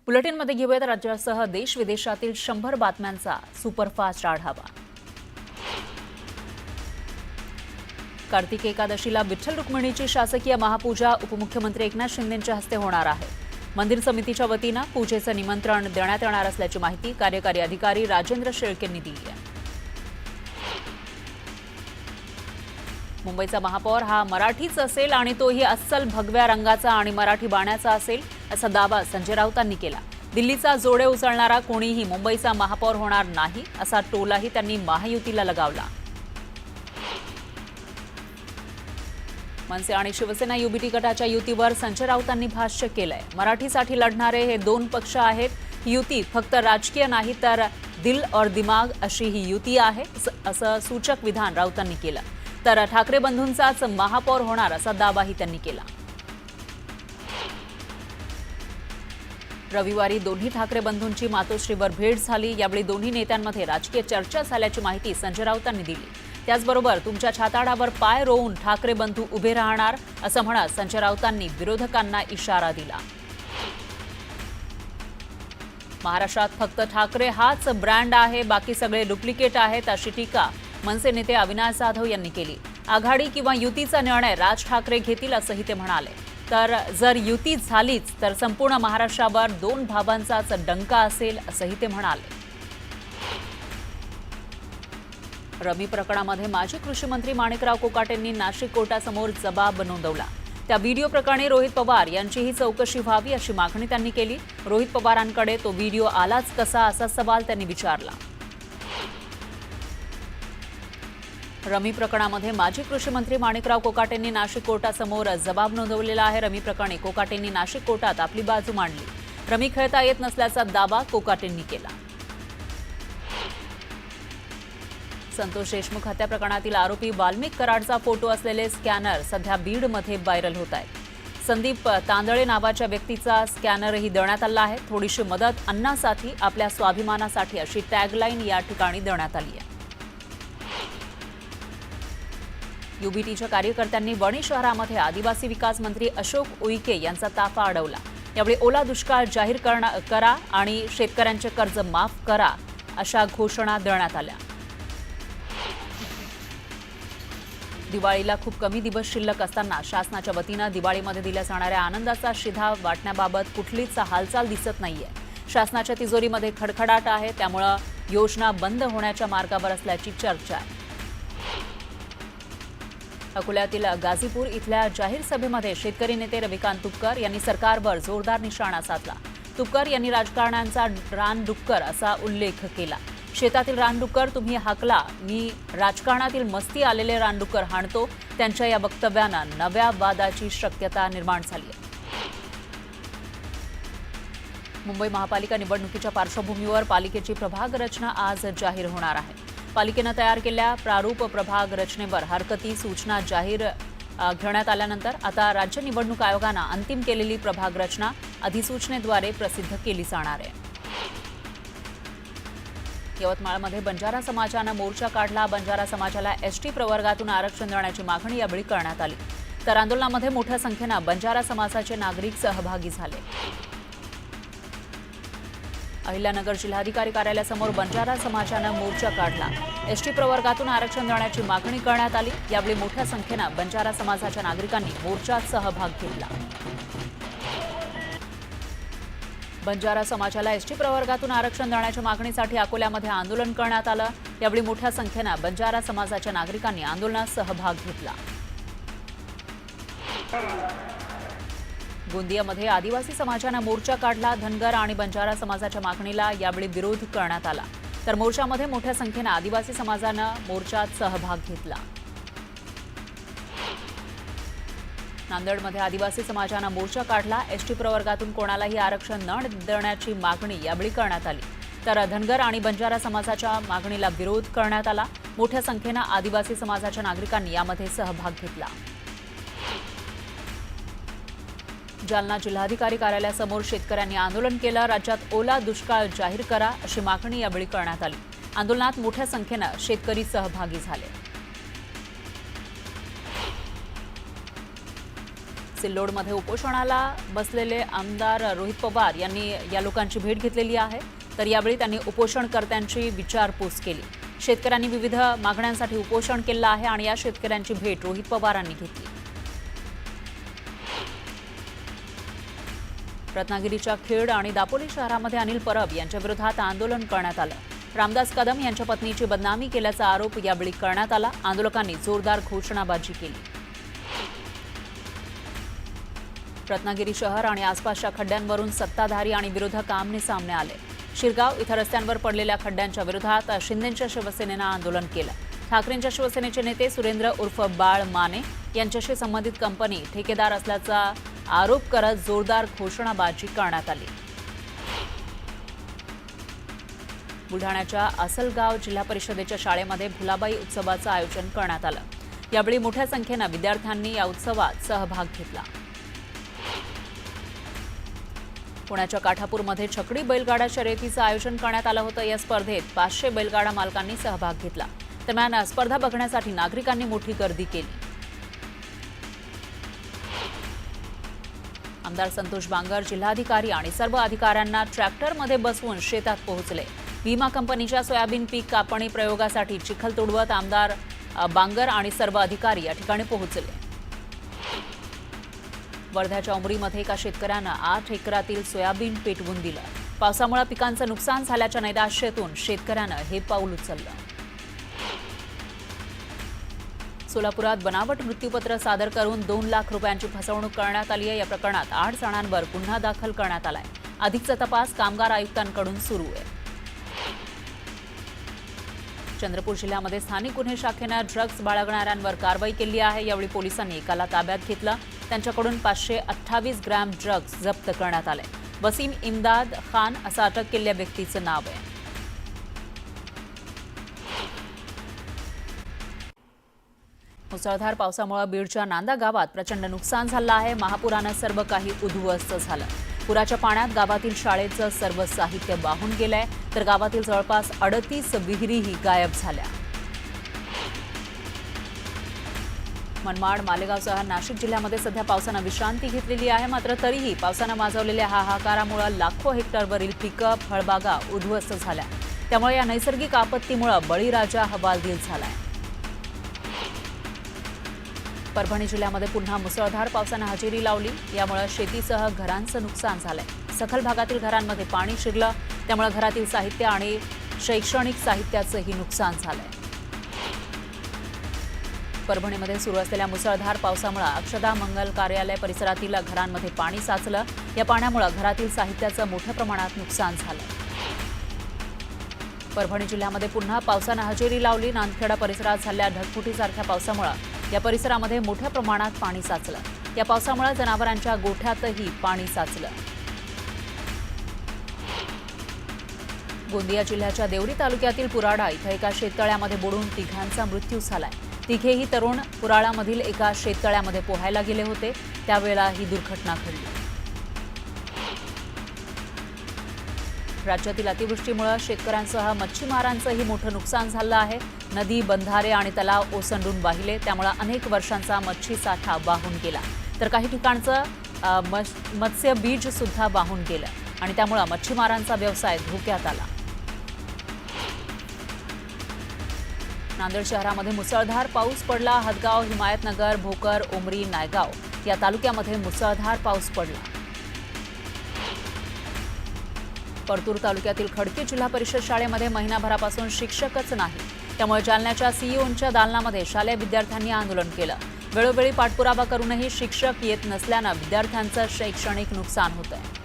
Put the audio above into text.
बुलेटिनमध्ये घेऊयात राज्यासह देश विदेशातील 100 बातम्यांचा सुपरफास्ट आढावा। कार्तिक एकादशीला विठ्ठल रुक्मिणीची शासकीय महापूजा उपमुख्यमंत्री एकनाथ शिंदेंच्या हस्ते होणार आहे। मंदिर समितीच्या वतीने पूजेचे निमंत्रण देण्यात येणार असल्याची माहिती कार्यकारी अधिकारी राजेंद्र शेळकेंनी दिली आहे। मुंबईचा महापौर हा मराठीच असेल आणि तोही अस्सल भगव्या रंगाचा आणि मराठी बाण्याचा असेल असा दावा संजय राऊतांनी केला। दिल्लीचा जोडे उचलणारा कोणीही मुंबईचा महापौर होणार नाही असा टोलाही त्यांनी महायुतीला लगावला। मनसे आणि शिवसेना युबीटी गटाच्या युतीवर संजय राऊतांनी भाष्य केलंय। मराठीसाठी लढणारे हे दोन पक्ष आहेत। युती फक्त राजकीय नाही तर दिल और दिमाग अशी ही युती आहे असं सूचक विधान राऊतांनी केलं। तर ठाकरे बंधूंचाच महापौर होणार असा दावाही त्यांनी केला। रविवारी दोन्ही ठाकरे बंधूंची मातोश्रीवर भेट झाली। यावेळी दोन्ही नेत्यांमध्ये राजकीय चर्चा झाल्याची माहिती संजय राऊतांनी दिली। त्याचबरोबर तुमच्या छाताडावर पाय रोवून ठाकरे बंधू उभे राहणार असं म्हणत संजय राऊतांनी विरोधकांना इशारा दिला। महाराष्ट्रात फक्त ठाकरे हाच ब्रँड आहे, बाकी सगळे डुप्लिकेट आहेत अशी टीका मनसे नेते अविनाश जाधव यांनी केली। आघाडी किंवा युतीचा निर्णय राज ठाकरे घेतील असंही ते म्हणाले। तर जर युती झालीच तर संपूर्ण महाराष्ट्रावर दोन भावांचाच डंका असेल असंही ते म्हणाले। रमी प्रकरणामध्ये माजी कृषी मंत्री माणिकराव कोकाटेंनी नाशिक कोर्टासमोर जबाब नोंदवला। त्या व्हिडिओ प्रकरणी रोहित पवार यांचीही चौकशी व्हावी अशी मागणी त्यांनी केली। रोहित पवारांकडे तो व्हिडिओ आलाच कसा असा सवाल त्यांनी विचारला। रमी प्रकरणामध्ये माजी कृषी मंत्री माणिकराव कोकाटेंनी नाशिक कोर्टासमोर जबाब नोंदवलेला आहे। रमी प्रकरणी कोकाटेंनी नाशिक कोर्टात आपली बाजू मांडली। रमी खेळता येत नसल्याचा दावा कोकाटेंनी केला। संतोष देशमुख हत्या प्रकरणातील आरोपी वाल्मिक कराडचा फोटो असलेले स्कॅनर सध्या बीडमध्ये व्हायरल होत आहेत। संदीप तांदळे नावाच्या व्यक्तीचा स्कॅनरही देण्यात आला आहे। थोडीशी मदत अन्नासाठी आपल्या स्वाभिमानासाठी अशी टॅगलाईन या ठिकाणी देण्यात आली आहे। युबीटीच्या कार्यकर्त्यांनी वणी शहरामध्ये आदिवासी विकास मंत्री अशोक उईके यांचा ताफा अडवला। यावेळी ओला दुष्काळ जाहीर करा आणि शेतकऱ्यांचे कर्ज माफ करा अशा घोषणा देण्यात आल्या। दिवाळीला खूप कमी दिवस शिल्लक असताना शासनाच्या वतीनं दिवाळीमध्ये दिल्या जाणाऱ्या आनंदाचा शिधा वाटण्याबाबत कुठलीच हालचाल दिसत नाहीये। शासनाच्या तिजोरीमध्ये खडखडाट आहे, त्यामुळे योजना बंद होण्याच्या मार्गावर असल्याची चर्चा आहे। अकोल्यातील गाझीपूर इथल्या जाहीर सभेमध्ये शेतकरी नेते रविकांत तुपकर यांनी सरकारवर जोरदार निशाणा साधला। तुपकर यांनी राजकारण्यांचा रानडुक्कर असा उल्लेख केला। शेतातील रानडुक्कर तुम्ही हाकला, मी राजकारणातील मस्ती आलेले रानडुक्कर हाणतो। त्यांच्या या वक्तव्यानं नव्या वादाची शक्यता निर्माण झाली आहे। मुंबई महापालिका निवडणुकीच्या पार्श्वभूमीवर पालिकेची प्रभाग रचना आज जाहीर होणार आहे। पालिकेनं तयार केलेल्या प्रारूप प्रभाग रचनेवर हरकती सूचना जाहीर घेण्यात आल्यानंतर आता राज्य निवडणूक आयोगानं अंतिम केलेली प्रभाग रचना अधिसूचनेद्वारे प्रसिद्ध केली जाणार आहे। यवतमाळमध्ये बंजारा समाजानं मोर्चा काढला। बंजारा समाजाला एसटी प्रवर्गातून आरक्षण देण्याची मागणी यावेळी करण्यात आली। तर आंदोलनामध्ये मोठ्या संख्येनं बंजारा समाजाचे नागरिक सहभागी झाले। अहिल्यानगर जिल्हाधिकारी कार्यालयासमोर बंजारा समाजानं मोर्चा काढला। एसटी प्रवर्गातून आरक्षण देण्याची मागणी करण्यात आली। यावेळी मोठ्या संख्येनं बंजारा समाजाच्या नागरिकांनी मोर्चात सहभाग घेतला। बंजारा समाजाला एसटी प्रवर्गातून आरक्षण देण्याच्या मागणीसाठी अकोल्यामध्ये आंदोलन करण्यात आलं। यावेळी मोठ्या संख्येनं बंजारा समाजाच्या नागरिकांनी आंदोलनात सहभाग घेतला। गोंदियामध्ये आदिवासी समाजानं मोर्चा काढला। धनगर आणि बंजारा समाजाच्या मागणीला यावेळी विरोध करण्यात आला। तर मोर्चामध्ये मोठ्या संख्येनं आदिवासी समाजानं मोर्चात सहभाग घेतला। नांदेडमध्ये आदिवासी समाजानं मोर्चा काढला। एसटी प्रवर्गातून कोणालाही आरक्षण न देण्याची मागणी यावेळी करण्यात आली। तर धनगर आणि बंजारा समाजाच्या मागणीला विरोध करण्यात आला। मोठ्या संख्येनं आदिवासी समाजाच्या नागरिकांनी यामध्ये सहभाग घेतला। जालना जिल्हाधिकारी कार्यालयासमोर शेतकऱ्यांनी आंदोलन केलं। राज्यात ओला दुष्काळ जाहीर करा अशी मागणी यावेळी करण्यात आली। आंदोलनात मोठ्या संख्येनं शेतकरी सहभागी झाले। सिल्लोडमध्ये उपोषणाला बसलेले आमदार रोहित पवार यांनी या लोकांची भेट घेतलेली आहे. तर यावेळी त्यांनी उपोषणकर्त्यांची विचारपूस केली. शेतकऱ्यांनी विविध मागण्यांसाठी उपोषण केलं आहे आणि या शेतकऱ्यांची भेट रोहित पवारांनी घेतली. रत्नागिरीच्या खेड आणि दापोली शहरामध्ये अनिल परब यांच्या विरोधात आंदोलन करण्यात आलं. रामदास कदम यांच्या पत्नीची बदनामी केल्याचा आरोप यावेळी करण्यात आला. आंदोलकांनी जोरदार घोषणाबाजी केली. रत्नागिरी शहर आणि आसपासच्या खड्ड्यांवरून सत्ताधारी आणि विरोधक आमने सामने आले. शिरगाव इथं रस्त्यांवर पडलेल्या खड्ड्यांच्या विरोधात शिंदेंच्या शिवसेनेनं आंदोलन केलं. ठाकरेंच्या शिवसेनेचे नेते सुरेंद्र उर्फ बाळ माने यांच्याशी संबंधित कंपनी ठेकेदार असल्याचा आरोप करत जोरदार घोषणाबाजी करण्यात आली. बुलढाण्याच्या असलगाव जिल्हा परिषदेच्या शाळेमध्ये भुलाबाई उत्सवाचं आयोजन करण्यात आलं. यावेळी मोठ्या संख्येनं विद्यार्थ्यांनी या उत्सवात सहभाग घेतला. पुण्याच्या काठापूरमध्ये छकडी बैलगाडा शर्यतीचं आयोजन करण्यात आलं होतं. या स्पर्धेत 500 बैलगाडा मालकांनी सहभाग घेतला. दरम्यान स्पर्धा बघण्यासाठी नागरिकांनी मोठी गर्दी केली. आमदार संतोष बांगर जिल्हाधिकारी आणि सर्व अधिकाऱ्यांना ट्रॅक्टरमध्ये बसवून शेतात पोहोचले. विमा कंपनीच्या सोयाबीन पीक कापणी प्रयोगासाठी चिखल तुडवत आमदार बांगर आणि सर्व अधिकारी या ठिकाणी पोहोचले. वर्ध्याच्या उमरीमध्ये एका शेतकऱ्यानं 8 एकरातील सोयाबीन पेटवून दिलं. पावसामुळे पिकांचं नुकसान झाल्याच्या नैराश्यातून शेतकऱ्यानं हे पाऊल उचललं. सोलापुरात बनावट मृत्यूपत्र सादर करून 2 लाख रुपयांची फसवणूक करण्यात आली आहे. या प्रकरणात 8 जणांवर गुन्हा दाखल करण्यात आलाय. अधिकचा तपास कामगार आयुक्तांकडून सुरू आहे. चंद्रपूर जिल्ह्यामध्ये स्थानिक गुन्हे शाखेनं ड्रग्ज बाळगणाऱ्यांवर कारवाई केली आहे. यावेळी पोलिसांनी एकाला ताब्यात घेतलं. त्यांच्याकडून 528 ग्रॅम ड्रग्ज जप्त करण्यात आले. वसीम इम्दाद खान असं अटक केलेल्या व्यक्तीचं नाव आहे. मुसळधार पावसामुळे बीडच्या नांदा गावात प्रचंड नुकसान झालं आहे. महापुरानं सर्व काही उद्ध्वस्त झालं. पुराच्या पाण्यात गावातील शाळेचं सर्व साहित्य वाहून गेलंय. तर गावातील जवळपास 38 विहिरीही गायब झाल्या. मनमाड, मालेगावसह नाशिक जिल्ह्यामध्ये सध्या पावसानं विश्रांती घेतलेली आहे. मात्र तरीही पावसानं माजवलेल्या हाहाकारामुळे लाखो हेक्टरवरील पिकं, फळबागा उद्ध्वस्त झाल्या. त्यामुळे या नैसर्गिक आपत्तीमुळे बळीराजा हवालदिल झालाय. परभणी जिल्ह्यामध्ये पुन्हा मुसळधार पावसानं हजेरी लावली. यामुळे शेतीसह घरांचं नुकसान झालंय. सखल भागातील घरांमध्ये पाणी शिरलं. त्यामुळे घरातील साहित्य आणि शैक्षणिक साहित्याचंही नुकसान झालंय. परभणीमध्ये सुरू असलेल्या मुसळधार पावसामुळे अक्षदा मंगल कार्यालय परिसरातील घरांमध्ये पाणी साचलं. या पाण्यामुळे घरातील साहित्याचं मोठ्या प्रमाणात नुकसान झालं. परभणी जिल्ह्यामध्ये पुन्हा पावसानं हजेरी लावली. नांदखेडा परिसरात झालेल्या ढगफुटीसारख्या पावसामुळे या परिसरामध्ये मोठ्या प्रमाणात पाणी साचलं. या पावसामुळे जनावरांच्या गोठ्यातही पाणी साचलं. गोंदिया जिल्ह्याच्या देवरी तालुक्यातील पुराडा इथं एका शेततळ्यामध्ये बुडून 3घांचा मृत्यू झालाय. 3घेही तरुण पुराळामधील एका शेततळ्यामध्ये पोहायला गेले होते. त्यावेळेला ही दुर्घटना घडली. राज्यातील अतिवृष्टीमुळे शेतकऱ्यांसह मच्छीमारांचंही मोठं नुकसान झालं आहे. नदी, बंधारे आणि तलाव ओसंडून वाहिले. त्यामुळे अनेक वर्षांचा मच्छी साठा वाहून गेला. तर काही ठिकाणचं मत्स्य बीज सुद्धा वाहून गेलं आणि त्यामुळे मच्छीमारांचा व्यवसाय धोक्यात आला. नांदेड शहरामध्ये मुसळधार पाऊस पडला. हदगाव, हिमायतनगर, भोकर, उमरी, नायगाव या तालुक्यामध्ये मुसळधार पाऊस पडला. परतूर तालुक्यातील खडकी जिल्हा परिषद शाळेमध्ये महिनाभरापासून शिक्षकच नाही. त्यामुळे जालन्याच्या सीईओंच्या दालनामध्ये शालेय विद्यार्थ्यांनी आंदोलन केलं. वेळोवेळी पाठपुरावा करूनही शिक्षक येत नसल्यानं विद्यार्थ्यांचं शैक्षणिक नुकसान होतंय.